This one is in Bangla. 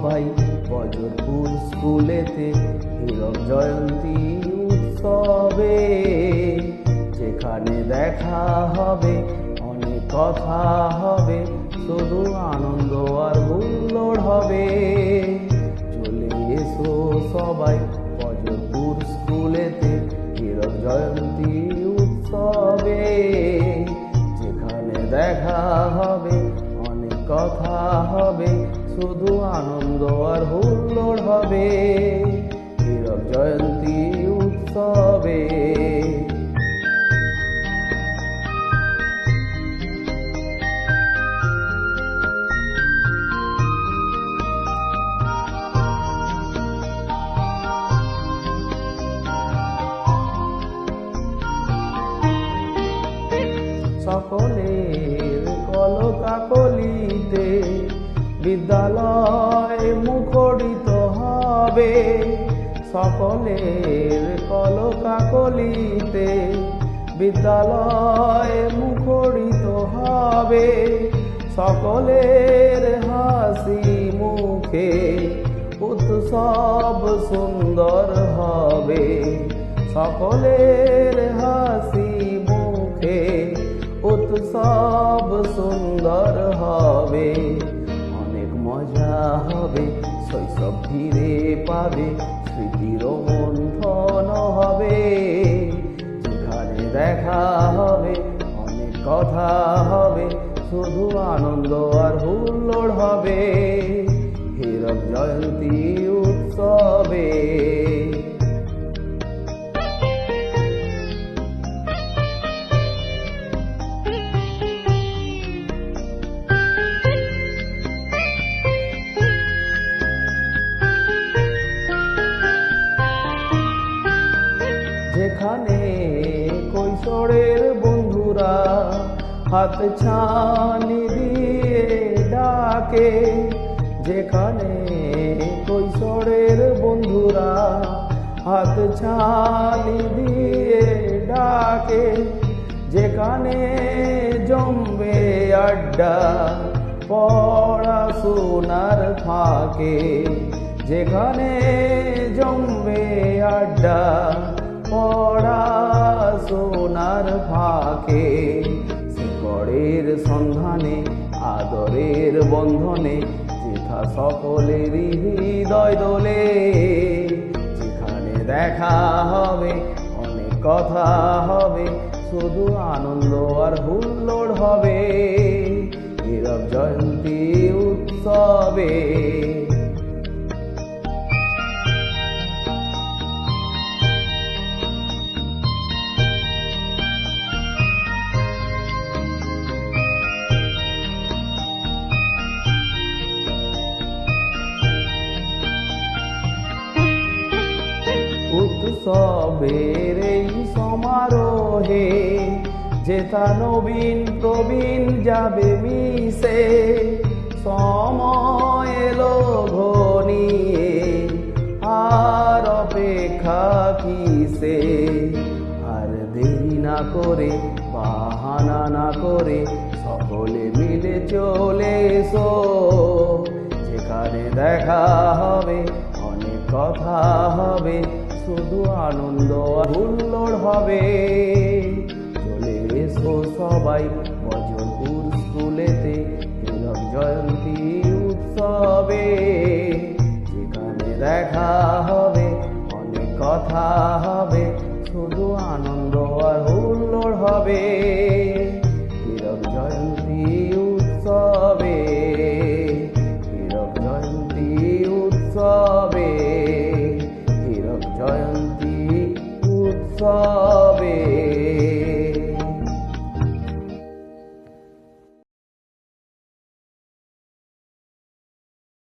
সবাই বজরপুর স্কুলেতে হীরক জয়ন্তী উৎসবে, যেখানে দেখা হবে অনেক কথা হবে, শুধু আনন্দ আর হুল্লোড় হবে। চলে এসো সবাই বজরপুর স্কুলেতে হীরক জয়ন্তী উৎসবে, যেখানে দেখা হবে অনেক কথা হবে, শুধু আনন্দ আর হুল্লোড় হবে হীরক জয়ন্তী উৎসবে। সকলের কলকাকলিতে বিদ্যালয় মুখরিত হবে, সকলের কলকাকলিতে বিদ্যালয় মুখরিত হবে, সকলের হাসি মুখে উৎসব সুন্দর হবে, সকলের হাসি মুখে উৎসব সুন্দর হবে। অনেক মজা হবে, শৈশব ফিরে পাবে, স্মৃতির মন্থন হবে, যেখানে দেখা হবে অনেক কথা হবে, শুধু আনন্দ আর হুল্লোড় হবে হীরক জয়ন্তী উৎসবে। যেখানে কৈশোরের বন্ধুরা হাত ছানি দিয়ে ডাকে, যেখানে কৈশোরের বন্ধুরা হাত ছানি দিয়ে ডাকে, যেখানে জমবে আড্ডা পড়াশোনার ফাঁকে, যেখানে জমবে আড্ডা পড়াশোনার ফাঁকে, শিকড়ের সন্ধানে আদরের বন্ধনে যেথা সকলেরই হৃদয় দোলে, যেখানে দেখা হবে অনেক কথা হবে, শুধু আনন্দ আর হুল্লোড় হবে হীরক জয়ন্তী উৎসবে। উৎসবের এই সমারোহে যেথা নবীন প্রবীণ যাবে মিশে, সময় এলো ঘনিয়ে আর অপেক্ষা কিসে, আর দেরি না করে বাহানা না করে সকলে মিলে চলে এসো, যেখানে দেখা হবে অনেক কথা হবে, শুধু আনন্দ আর হুল্লোড় হবে। চলে এসো সবাই বজরপুর স্কুলেতে হীরক জয়ন্তী উৎসবে, যেখানে দেখা হবে অনেক কথা